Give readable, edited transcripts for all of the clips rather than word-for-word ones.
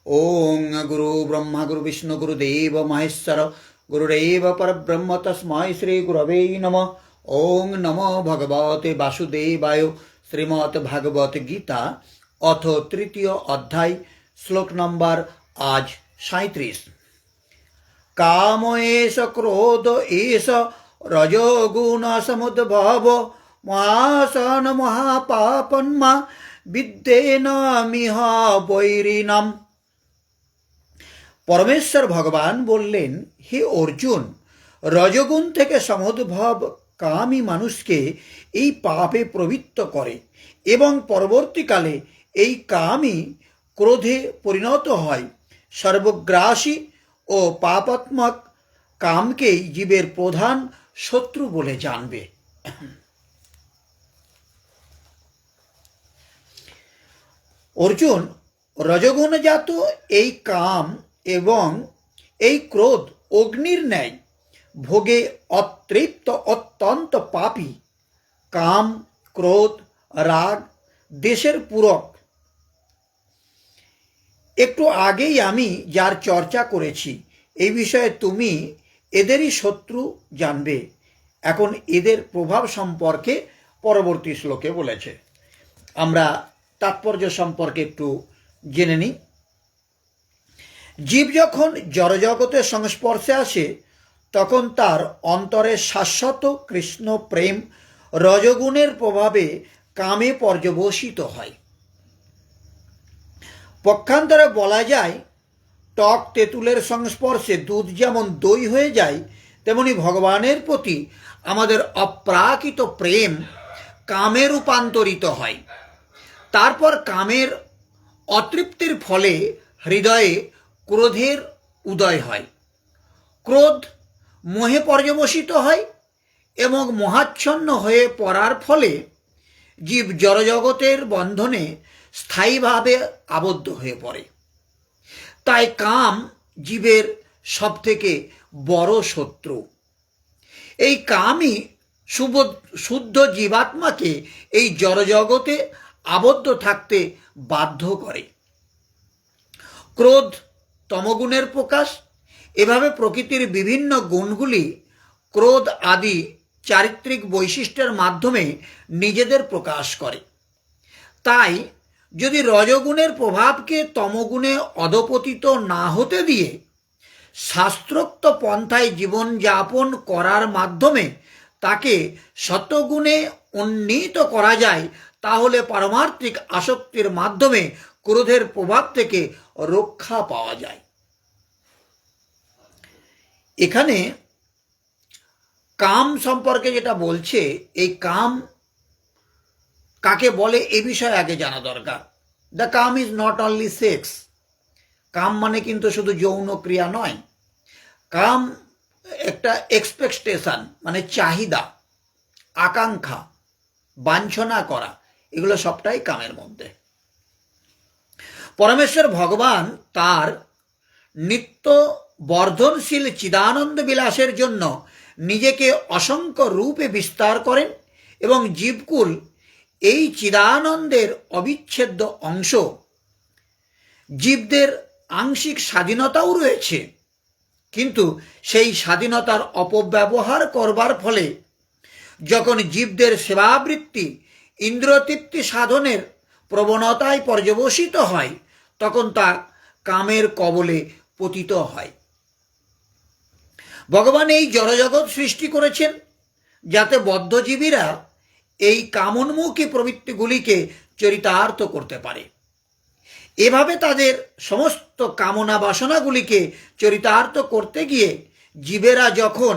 ओं गुरु ब्रह्मा गुरु विष्णु गुरुदेव महेश्वर गुरुरेव परब्रह्म तस्मै श्री गुरवे नमः। ओं नमो भगवते वासुदेवाय। श्रीमद् भागवत गीता अथ तृतीय अध्याय श्लोक नंबर आज 37। काम एष क्रोध एष रजोगुण समुद्भव महासन महापापन्मा विद्येन मिह বৈরিণাম। পরমেশ্বর ভগবান বললেন, হে অর্জুন, রজগুণ থেকে সমুদ্ভব কামই মানুষকে এই পাপে প্রবৃত্ত করে এবং পরবর্তীকালে এই কামই ক্রোধে পরিণত হয়। সর্বগ্রাসী ও পাপাত্মক কামকেই জীবের প্রধান শত্রু বলে জানবে। অর্জুন, রজগুণজাত এই কাম এবং এই ক্রোধ অগ্নির ন্যায় ভোগে অতৃপ্ত অত্যন্ত পাপী। কাম, ক্রোধ, রাগ দেশের পূরক। একটু আগেই আমি যার চর্চা করেছি, এই বিষয়ে তুমি এদেরই শত্রু জানবে। এখন এদের প্রভাব সম্পর্কে পরবর্তী শ্লোকে বলেছে। আমরা তাৎপর্য সম্পর্কে একটু জেনে নিই। জীব যখন জড়জগতের সংস্পর্শে আসে তখন তার অন্তরে শাশ্বত কৃষ্ণ প্রেম রজগুণের প্রভাবে কামে পর্যবসিত হয়। পক্ষান্তরে বলা যায়, টক তেঁতুলের সংস্পর্শে দুধ যেমন দই হয়ে যায়, তেমনি ভগবানের প্রতি আমাদের অপ্রাকৃত প্রেম কামে রূপান্তরিত হয়। তারপর কামের অতৃপ্তির ফলে হৃদয়ে ক্রোধের উদয় হয়। ক্রোধ মোহে পর্যবসিত হয় এবং মোহাচ্ছন্ন হয়ে পড়ার ফলে জীব জড়জগতের বন্ধনে স্থায়ীভাবে আবদ্ধ হয়ে পড়ে। তাই কাম জীবের সবথেকে বড় শত্রু। এই কামই শুদ্ধ জীবাত্মাকে এই জড়জগতে আবদ্ধ থাকতে বাধ্য করে। ক্রোধ তমগুণের প্রকাশ। এভাবে প্রকৃতির বিভিন্ন গুণগুলি ক্রোধ আদি চারিত্রিক বৈশিষ্ট্যের মাধ্যমে নিজেদের প্রকাশ করে। তাই যদি রজগুণের প্রভাবকে তমগুণে অধপতিত না হতে দিয়ে শাস্ত্রোক্ত পন্থায় জীবনযাপন করার মাধ্যমে তাকে সতগুণে উন্নীত করা যায়, তাহলে পারমার্থিক আসক্তির মাধ্যমে ক্রোধের প্রভাব থেকে রক্ষা পাওয়া যায়। এখানে কাম সম্পর্কে যেটা বলছে, এই কাম কাকে বলে এ বিষয়ে আগে জানা দরকার। The kaam is not only sex. কাম মানে কিন্তু শুধু যৌন ক্রিয়া নয়। কাম একটা এক্সপেকটেশন, মানে চাহিদা, আকাঙ্ক্ষা, বাঞ্ছনা করা, এগুলো সবটাই কামের মধ্যে। পরমেশ্বর ভগবান তার নিত্য বর্ধনশীল চিদানন্দ বিলাসের জন্য নিজেকে অসংখ্য রূপে বিস্তার করেন এবং জীবকুল এই চিদানন্দের অবিচ্ছেদ্য অংশ। জীবদের আংশিক স্বাধীনতাও রয়েছে, কিন্তু সেই স্বাধীনতার অপব্যবহার করবার ফলে যখন জীবদের সেবাবৃত্তি ইন্দ্রিয়তৃপ্তি সাধনের প্রবণতায় পর্যবসিত হয়, তখন তা কামের কবলে পতিত হয়। ভগবান এই জড়জগৎ সৃষ্টি করেছেন যাতে বদ্ধজীবীরা এই কামোন্মুখী প্রবৃত্তিগুলিকে চরিতার্থ করতে পারে। এভাবে তাদের সমস্ত কামনা বাসনাগুলিকে চরিতার্থ করতে গিয়ে জীবেরা যখন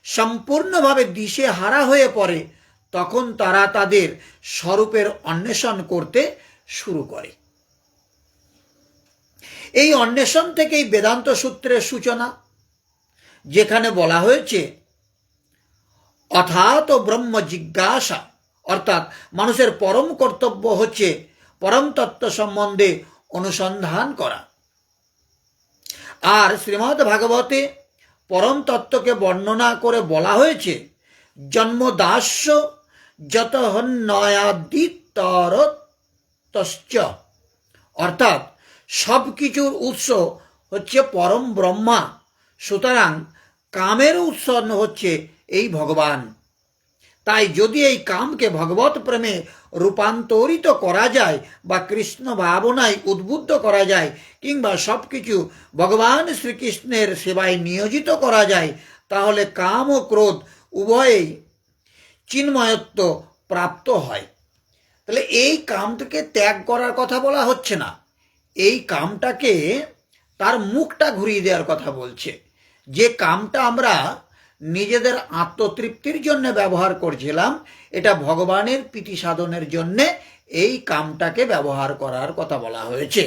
সম্পূর্ণভাবে দিশেহারা হয়ে পড়ে, তখন তারা তাদের স্বরূপের অন্বেষণ করতে শুরু করে। এই অন্বেষণ থেকেই বেদান্ত সূত্রের সূচনা, যেখানে বলা হয়েছে অথাত ব্রহ্ম জিজ্ঞাসা, অর্থাৎ মানুষের পরম কর্তব্য হচ্ছে পরম তত্ত্ব সম্বন্ধে অনুসন্ধান করা। আর শ্রীমদ্ ভাগবতে পরম তত্ত্বকে বর্ণনা করে বলা হয়েছে জন্মদাস্য যতহন্নয়াদিতরতশ্চ, অর্থাৎ সব কিছুর উৎস হচ্ছে পরম ব্রহ্মা, সুতরাং কামের উৎস হচ্ছে এই ভগবান। তাই যদি এই কামকে ভগবত প্রেমে রূপান্তরিত করা যায় বা কৃষ্ণ ভাবনায় উদ্বুদ্ধ করা যায় কিংবা সব কিছু ভগবান শ্রীকৃষ্ণের সেবায় নিয়োজিত করা যায়, তাহলে কাম ও ক্রোধ উভয়েই চিন্ময়ত্ব প্রাপ্ত হয়। তাহলে এই কামটাকে ত্যাগ করার কথা বলা হচ্ছে না, এই কামটাকে তার মুখটা ঘুরিয়ে দেওয়ার কথা বলছে। যে কামটা আমরা নিজেদের আত্মতৃপ্তির জন্য ব্যবহার করছিলাম, এটা ভগবানের প্রীতি সাধনের জন্যে এই কামটাকে ব্যবহার করার কথা বলা হয়েছে।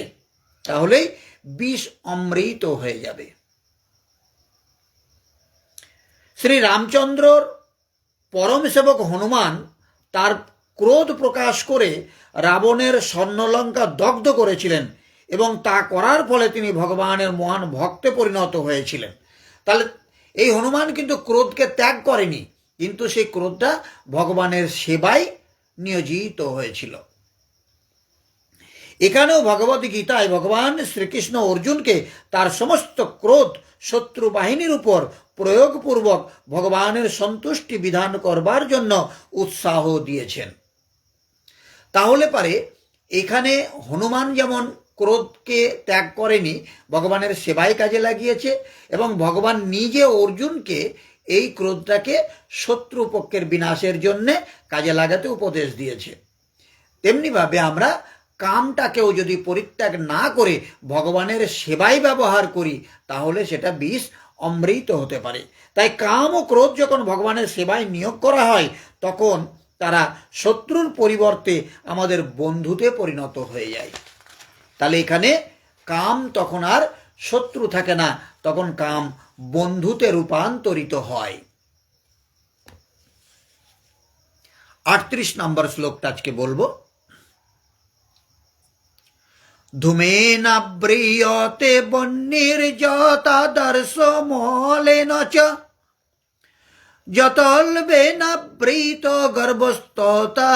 তাহলেই বিষ অমৃত হয়ে যাবে। শ্রী রামচন্দ্রর পরম সেবক হনুমান তার ক্রোধ প্রকাশ করে রাবণের স্বর্ণলঙ্কা দগ্ধ করেছিলেন এবং তা করার ফলে তিনি ভগবানের মহান ভক্তে পরিণত হয়েছিলেন। তাহলে এই হনুমান কিন্তু ক্রোধকে ত্যাগ করেনি, কিন্তু সেই ক্রোধটা ভগবানের সেবায় নিয়োজিত হয়েছিল। এখানেও ভগবদ গীতায় ভগবান শ্রীকৃষ্ণ অর্জুনকে তার সমস্ত ক্রোধ শত্রু বাহিনীর উপর প্রয়োগপূর্বক ভগবানের সন্তুষ্টি বিধান করবার জন্য উৎসাহ দিয়েছেন। তাহলে পারে এখানে হনুমান যেমন ক্রোধকে ত্যাগ করেনি, ভগবানের সেবায় কাজে লাগিয়েছে এবং ভগবান নিজে অর্জুনকে এই ক্রোধটাকে শত্রুপক্ষের বিনাশের জন্যে কাজে লাগাতে উপদেশ দিয়েছে। তেমনিভাবে আমরা কামটাকেও যদি পরিত্যাগ না করে ভগবানের সেবায় ব্যবহার করি, তাহলে সেটা বিষ অমৃত হতে পারে। তাই কাম ও ক্রোধ যখন ভগবানের সেবায় নিয়োগ করা হয়, তখন তারা শত্রুর পরিবর্তে আমাদের বন্ধুতে পরিণত হয়ে যায়। তাহলে এখানে কাম তখন আর শত্রু থাকে না, তখন কাম বন্ধুতে রূপান্তরিত হয়। 38 নম্বর শ্লোকটা আজকে বলবো। ধূমেনাব্রিয়তে বহ্নির্যতাদর্শ মলেন চ যতল্বেনাবৃত গর্ভস্ততা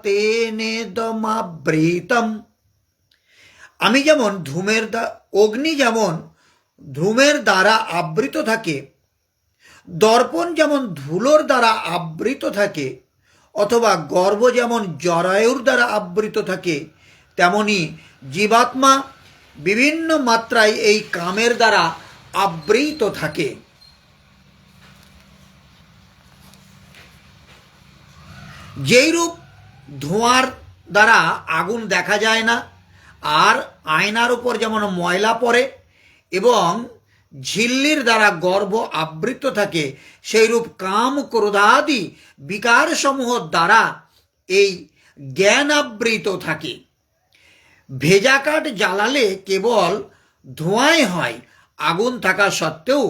তেনেদমাবৃতম। আমি যেমন অগ্নি যেমন ধূমের দ্বারা আবৃত থাকে, দর্পণ যেমন ধুলোর দ্বারা আবৃত থাকে, অথবা গর্ভ যেমন জরায়ুর দ্বারা আবৃত থাকে, তেমনি জীবাত্মা বিভিন্ন মাত্রায় এই কামের দ্বারা আবৃত থাকে। যেইরূপ ধোঁয়ার দ্বারা আগুন দেখা যায় না, আর আয়নার উপর যেমন ময়লা পড়ে এবং ঝিল্লির দ্বারা গর্ভ আবৃত থাকে, সেইরূপ কাম ক্রোধাদি বিকার সমূহ দ্বারা এই জ্ঞান আবৃত থাকে। ভেজা কাঠ জ্বালালে কেবল ধোঁয়াই হয়, আগুন থাকা সত্ত্বেও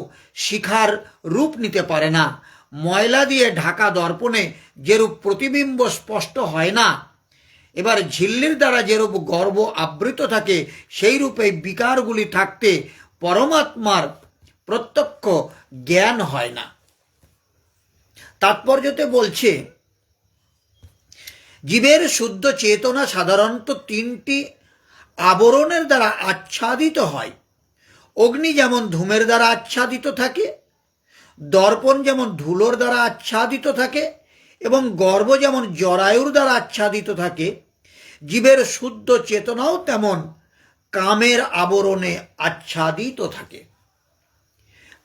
শিখার রূপ নিতে পারে না। ময়লা দিয়ে ঢাকা দর্পণে যেরূপ প্রতিবিম্ব স্পষ্ট হয় না, এবার ঝিল্লির দ্বারা যেরূপ গর্ভ আবৃত থাকে, সেই রূপে বিকারগুলি থাকতে পরমাত্মার প্রত্যক্ষ জ্ঞান হয় না। তাৎপর্যতে বলছে, জীবের শুদ্ধ চেতনা সাধারণত 3টি আবরণের দ্বারা আচ্ছাদিত হয়। অগ্নি যেমন ধূমের দ্বারা আচ্ছাদিত থাকে, দর্পণ যেমন ধুলোর দ্বারা আচ্ছাদিত থাকে এবং গর্ভ যেমন জরায়ুর দ্বারা আচ্ছাদিত থাকে, জীবের শুদ্ধ চেতনাও তেমন কামের আবরণে আচ্ছাদিত থাকে।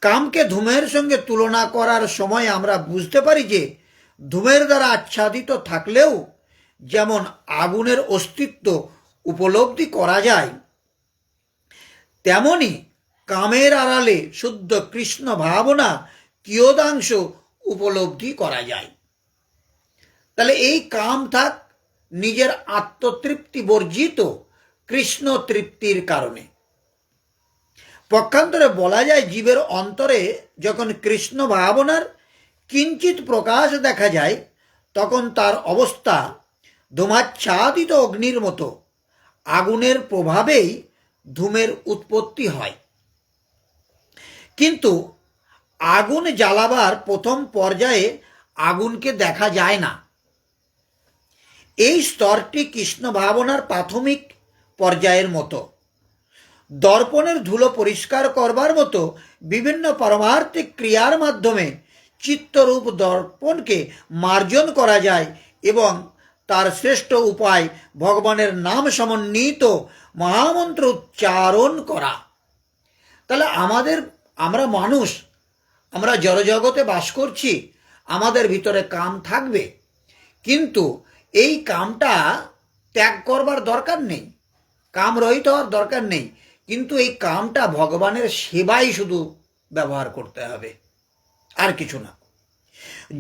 কামকে ধূমের সঙ্গে তুলনা করার সময় আমরা বুঝতে পারি যে ধূমের দ্বারা আচ্ছাদিত থাকলেও যেমন আগুনের অস্তিত্ব উপলব্ধি করা যায়, তেমনি কামের আড়ালে শুদ্ধ কৃষ্ণ ভাবনা কিয়দাংশ উপলব্ধি করা যায়। তাহলে এই কাম থাক নিজের আত্মতৃপ্তি বর্জিত কৃষ্ণ তৃপ্তির কারণে। পক্ষান্তরে বলা যায়, জীবের অন্তরে যখন কৃষ্ণ ভাবনার কিঞ্চিত প্রকাশ দেখা যায়, তখন তার অবস্থা ধূমাচ্ছাদিত অগ্নির মতো। আগুনের প্রভাবেই ধূমের উৎপত্তি হয়, কিন্তু আগুন জ্বালাবার প্রথম পর্যায়ে আগুনকে দেখা যায় না। এই স্তরটি কৃষ্ণ ভাবনার প্রাথমিক পর্যায়ের মতো। দর্পণের ধুলো পরিষ্কার করবার মতো বিভিন্ন পারমার্থিক ক্রিয়ার মাধ্যমে চিত্তরূপ দর্পণকে মার্জন করা যায় এবং তার শ্রেষ্ঠ উপায় ভগবানের নাম সমন্বিত মহামন্ত্র উচ্চারণ করা। তাহলে আমরা মানুষ, আমরা জড়জগতে বাস করছি, আমাদের ভিতরে কাম থাকবে, কিন্তু এই কামটা ত্যাগ করবার দরকার নেই, কাম রহিত হওয়ার দরকার নেই, কিন্তু এই কামটা ভগবানের সেবাই শুধু ব্যবহার করতে হবে, আর কিছু না।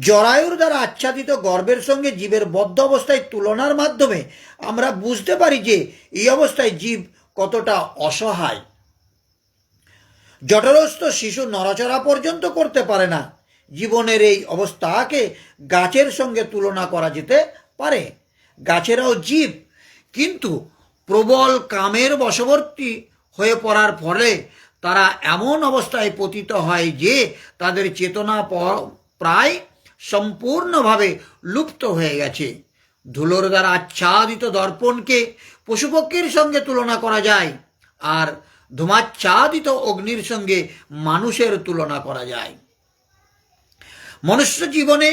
জরায়ুর দ্বারা আচ্ছাদিত গর্ভের সঙ্গে জীবের বদ্ধ অবস্থায় তুলনার মাধ্যমে আমরা বুঝতে পারি যে এই অবস্থায় জীব কতটা অসহায়। জঠরস্থ শিশু নড়াচড়া পর্যন্ত করতে পারে না। জীবনের এই অবস্থাকে গাছের সঙ্গে তুলনা করা যেতে পারে। গাছেরাও জীব, কিন্তু প্রবল কামের বশবর্তী হয়ে পড়ার ফলে তারা এমন অবস্থায় পতিত হয় যে তাদের চেতনা প্রায় সম্পূর্ণভাবে লুপ্ত হয়ে গেছে। ধুলোর দ্বারা আচ্ছাদিত দর্পণকে পশুপক্ষীর সঙ্গে তুলনা করা যায়, আর ধূমাচ্ছাদিত অগ্নির সঙ্গে মানুষের তুলনা করা যায়। মনুষ্য জীবনে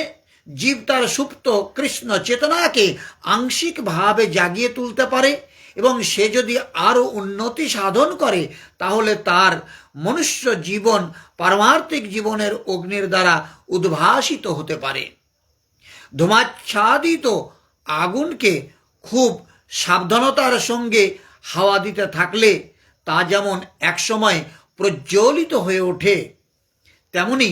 জীব তার সুপ্ত কৃষ্ণ চেতনাকে আংশিকভাবে জাগিয়ে তুলতে পারে, এবং সে যদি আরও উন্নতি সাধন করে তাহলে তার মনুষ্য জীবন পারমার্থিক জীবনের অগ্নির দ্বারা উদ্ভাসিত হতে পারে। ধূমাচ্ছাদিত আগুনকে খুব সাবধানতার সঙ্গে হাওয়া দিতে থাকলে তা যেমন একসময় প্রজ্বলিত হয়ে ওঠে, তেমনি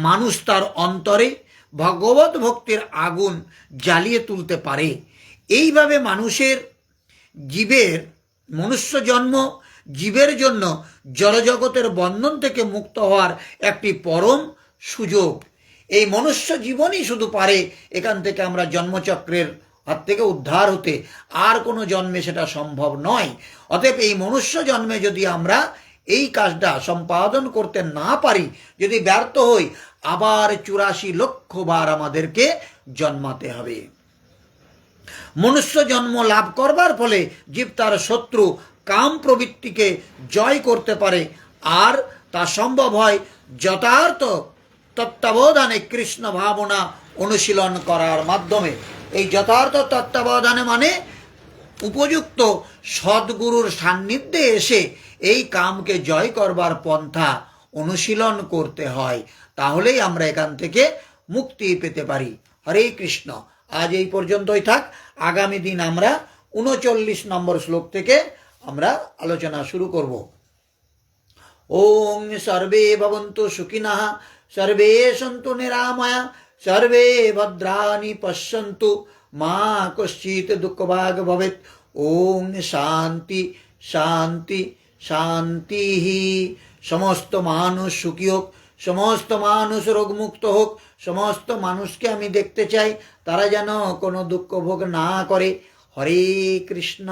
মানুষ তার অন্তরে ভগবত ভক্তির আগুন জ্বালিয়ে তুলতে পারে। এইভাবে মনুষ্য জন্ম জীবের জন্য জড়জগতের বন্ধন থেকে মুক্ত হওয়ার একটি পরম সুযোগ। এই মনুষ্য জীবনই শুধু পারে এখান থেকে আমরা জন্মচক্রের হাত থেকে উদ্ধার হতে, আর কোনো জন্মে সেটা সম্ভব নয়। অতএব এই মনুষ্য জন্মে যদি আমরা এই কাজটা সম্পাদন করতে না পারি, যদি ব্যর্থ হই, আবার 84 লক্ষ বার আমাদেরকে জন্মাতে হবে। মনুষ্য জন্ম লাভ করবার ফলে জীব তার শত্রু কাম প্রবৃত্তিকে জয় করতে পারে, আর তা সম্ভব হয় যথার্থ তত্ত্বাবধানে কৃষ্ণ ভাবনা অনুশীলন করার মাধ্যমে। এই যথার্থ তত্ত্বাবধানে মানে উপযুক্ত সদ্গুরুর সান্নিধ্যে এসে এই কামকে জয় করবার পন্থা অনুশীলন করতে হয়, তাহলেই আমরা এখান থেকে মুক্তি পেতে পারি। হরে কৃষ্ণ। আজ এই পর্যন্তই থাক। আগামী দিন আমরা 39 নম্বর শ্লোক থেকে আমরা আলোচনা শুরু করব। ওং সর্বে ভবন্তু সুখিনঃ, সর্বে সন্তু নিরাময়া, সর্বে ভদ্রাণি পশ্যন্তু, মা কশ্চিৎ দুঃখভাগ ভবেৎ। ওং শান্তি শান্তি শান্তি। সমস্ত মানুষ সুখী হোক, সমস্ত মানুষ রোগমুক্ত হোক, সমস্ত মানুষকে আমি দেখতে চাই তারা যেন কোনো দুঃখ ভোগ না করে। হরে কৃষ্ণ।